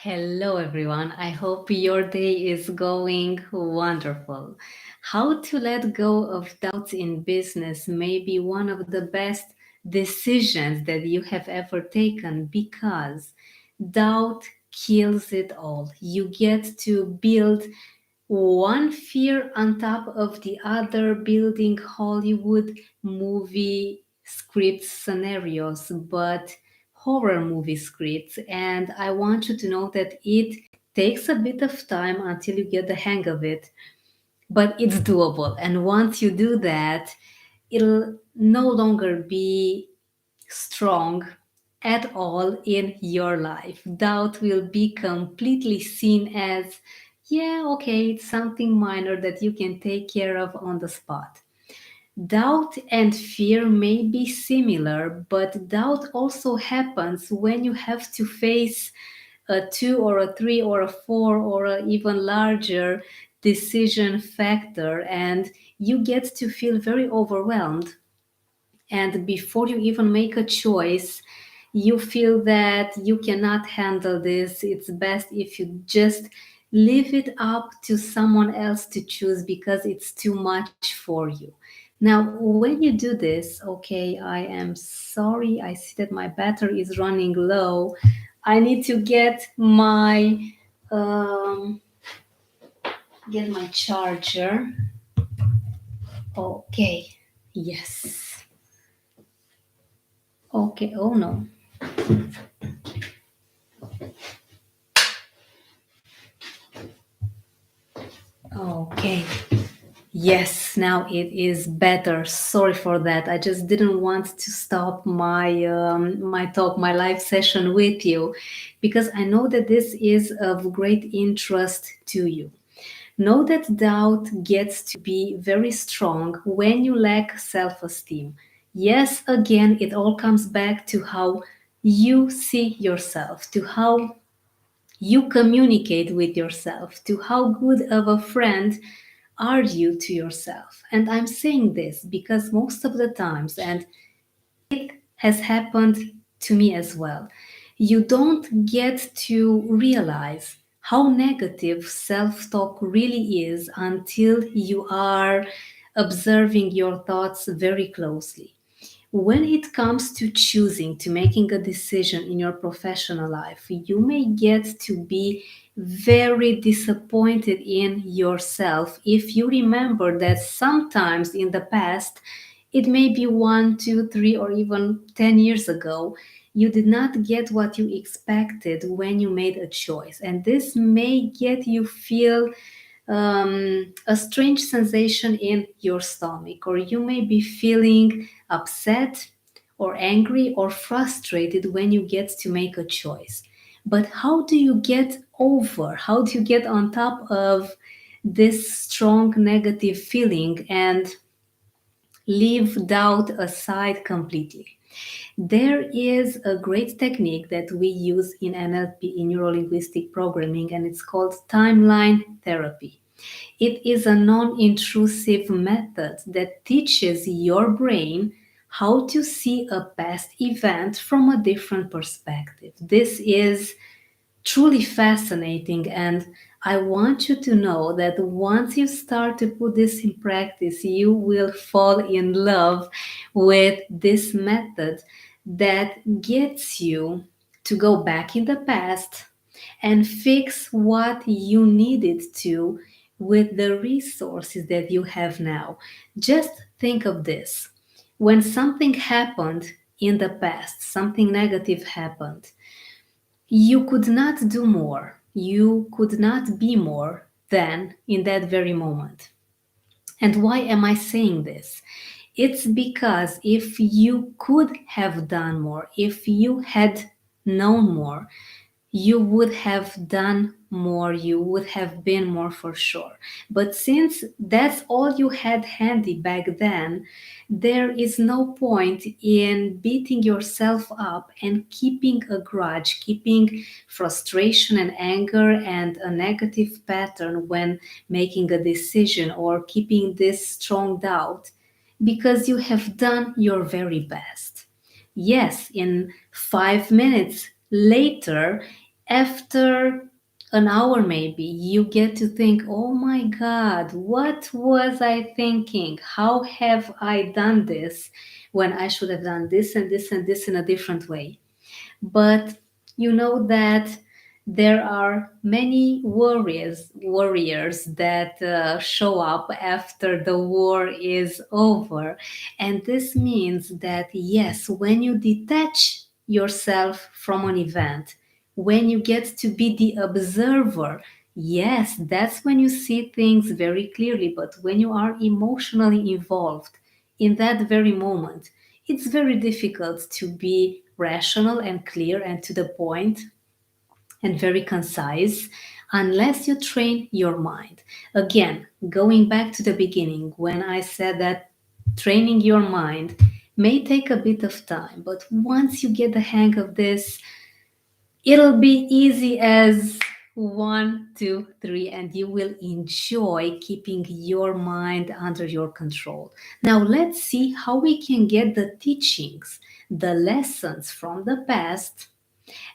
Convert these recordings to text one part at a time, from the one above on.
Hello, everyone. I hope your day is going wonderful. How to let go of doubts in business may be one of the best decisions that you have ever taken because doubt kills it all. You get to build one fear on top of the other, building Hollywood movie script scenarios, but horror movie scripts. And I want you to know that it takes a bit of time until you get the hang of it, but it's doable. And once you do that, it'll no longer be strong at all in your life. Doubt will be completely seen as, yeah, okay, it's something minor that you can take care of on the spot. Doubt and fear may be similar, but doubt also happens when you have to face a two or a three or a four or a even larger decision factor, and you get to feel very overwhelmed, and before you even make a choice you feel that you cannot handle this. It's best if you just leave it up to someone else to choose because it's too much for you. Now when you do this, okay, I am sorry, I see that my battery is running low. I need to um, get my charger. Okay, yes. Okay, oh no. Okay. Yes, now it is better. Sorry for that. I just didn't want to stop my talk, my live session with you, because I know that this is of great interest to you. Know that doubt gets to be very strong when you lack self-esteem. Yes, again, it all comes back to how you see yourself, to how you communicate with yourself, to how good of a friend are you to yourself. And I'm saying this because most of the times, and has happened to me as well, you don't get to realize how negative self talk really is until you are observing your thoughts very closely. When it comes to choosing, to making a decision in your professional life, you may get to be very disappointed in yourself if you remember that sometimes in the past, it may be 1, 2, 3, or even 10 years ago, you did not get what you expected when you made a choice. And this may get you feel a strange sensation in your stomach, or you may be feeling upset or angry or frustrated when you get to make a choice. But how do you get over, how do you get on top of this strong negative feeling and leave doubt aside completely? There is a great technique that we use in NLP, in neuro linguistic programming, and it's called timeline therapy. It is a non intrusive method that teaches your brain how to see a past event from a different perspective. This is truly fascinating, and I want you to know that once you start to put this in practice, you will fall in love with this method that gets you to go back in the past and fix what you needed to with the resources that you have now. Just think of this. When something happened in the past, something negative happened, you could not do more. You could not be more than in that very moment. And why am I saying this? It's because if you could have done more, if you had known more, you would have done more, you would have been more for sure. But since that's all you had handy back then, there is no point in beating yourself up and keeping a grudge, keeping frustration and anger and a negative pattern when making a decision, or keeping this strong doubt, because you have done your very best. Yes, in 5 minutes later, After an hour, maybe, you get to think, oh my God, what was I thinking? How have I done this when I should have done this and this and this in a different way? But you know that there are many warriors that show up after the war is over, and this means that yes, when you detach yourself from an event, when you get to be the observer, yes, that's when you see things very clearly. But when you are emotionally involved in that very moment, it's very difficult to be rational and clear and to the point and very concise unless you train your mind. Again, going back to the beginning when I said that training your mind may take a bit of time, but once you get the hang of this, it'll be easy as one, two, three, and you will enjoy keeping your mind under your control. Now, let's see how we can get the teachings, the lessons from the past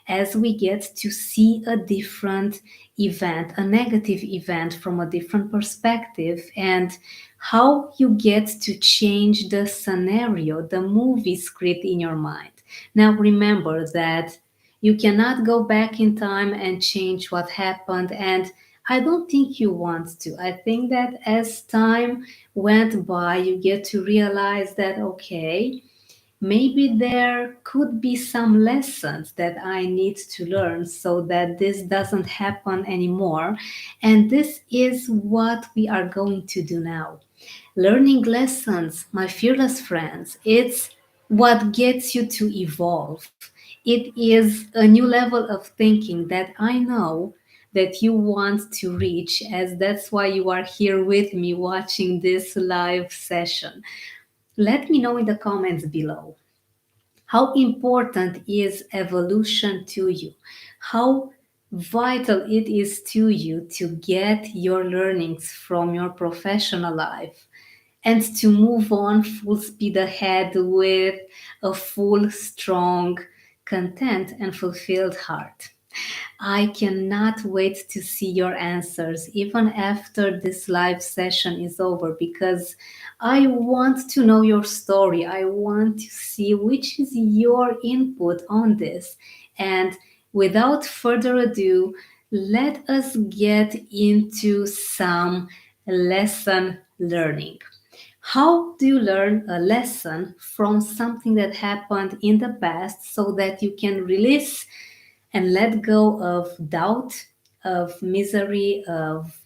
as we get to see a different event, a negative event from a different perspective, and how you get to change the scenario, the movie script in your mind. Now, remember that you cannot go back in time and change what happened, and I don't think you want to. I think that as time went by, you get to realize that, okay, maybe there could be some lessons that I need to learn so that this doesn't happen anymore. And this is what we are going to do now. Learning lessons, my fearless friends, it's what gets you to evolve. It is a new level of thinking that I know that you want to reach, as that's why you are here with me watching this live session. Let me know in the comments below, how important is evolution to you? How vital it is to you to get your learnings from your professional life and to move on full speed ahead with a full, strong, content, and fulfilled heart. I cannot wait to see your answers even after this live session is over, because I want to know your story. I want to see which is your input on this. And without further ado, let us get into some lesson learning. How do you learn a lesson from something that happened in the past so that you can release and let go of doubt, of misery, of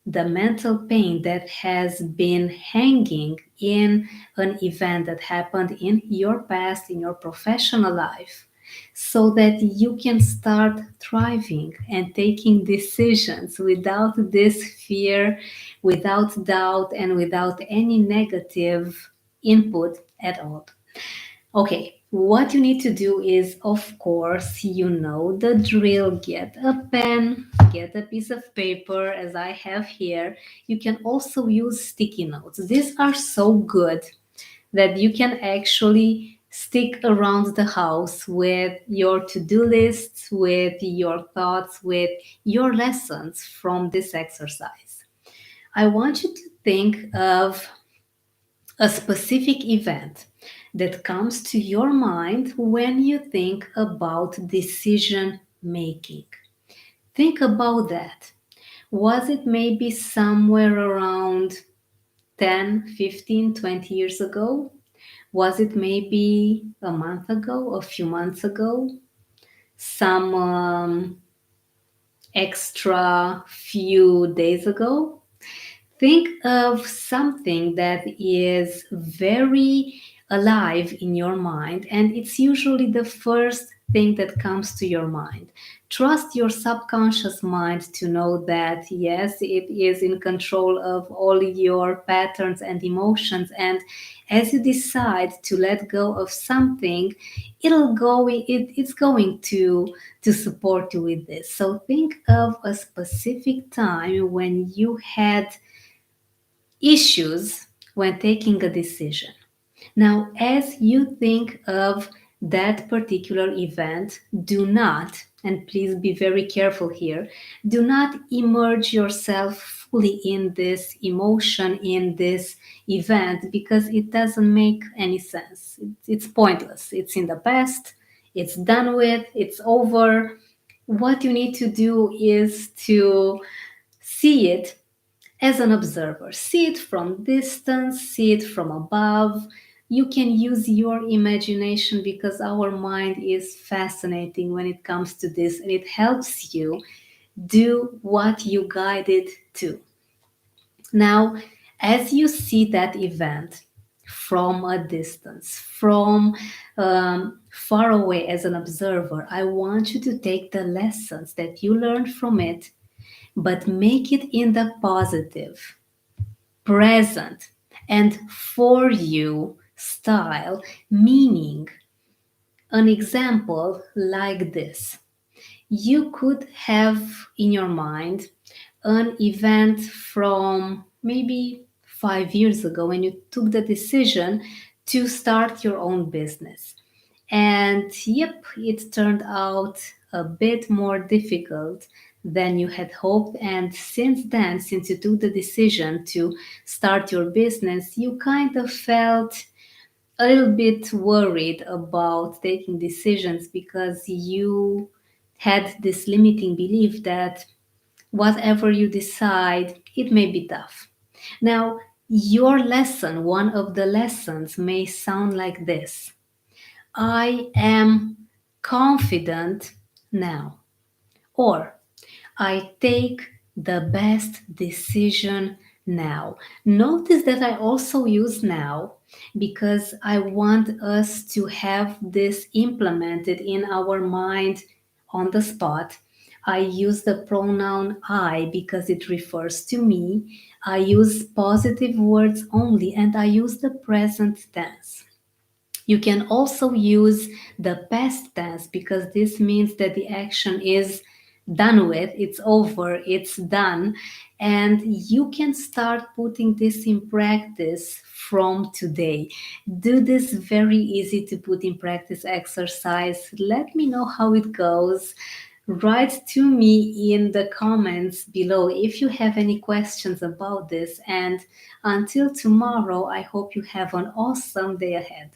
the mental pain that has been hanging in an event that happened in your past, in your professional life, so that you can start thriving and taking decisions without this fear, without doubt, and without any negative input at all. Okay, what you need to do is, of course, you know the drill. Get a pen, get a piece of paper, as I have here. You can also use sticky notes. These are so good that you can actually stick around the house with your to-do lists, with your thoughts, with your lessons from this exercise. I want you to think of a specific event that comes to your mind when you think about decision making. Think about that. Was it maybe somewhere around 10, 15, 20 years ago? Was it maybe a month ago, a few months ago? Some extra few days ago? Think of something that is very alive in your mind, and it's usually the first thing that comes to your mind. Trust your subconscious mind to know that, yes, it is in control of all your patterns and emotions. And as you decide to let go of something, it's going to support you with this. So think of a specific time when you had issues when taking a decision. Now, as you think of that particular event, do not and please be very careful here, do not immerse yourself fully in this emotion, in this event, because it doesn't make any sense. It's pointless. It's in the past, it's done with, it's over. What you need to do is to see it as an observer. See it from distance, see it from above. You can use your imagination because our mind is fascinating when it comes to this, and it helps you do what you guided to. Now, as you see that event from a distance, from far away as an observer, I want you to take the lessons that you learned from it, but make it in the positive, present, and for you style, meaning an example like this. You could have in your mind an event from maybe 5 years ago when you took the decision to start your own business. And yep, it turned out a bit more difficult than you had hoped. And since then, since you took the decision to start your business, you kind of felt a little bit worried about taking decisions because you had this limiting belief that whatever you decide, it may be tough. Now, your lesson, one of the lessons, may sound like this: I am confident now, or I take the best decision now. Notice that I also use now because I want us to have this implemented in our mind on the spot. I use the pronoun I because it refers to me. I use positive words only, and I use the present tense. You can also use the past tense because this means that the action is done with, it's over, it's done. And you can start putting this in practice from today. Do this very easy to put in practice exercise. Let me know how it goes. Write to me in the comments below if you have any questions about this. And until tomorrow, I hope you have an awesome day ahead.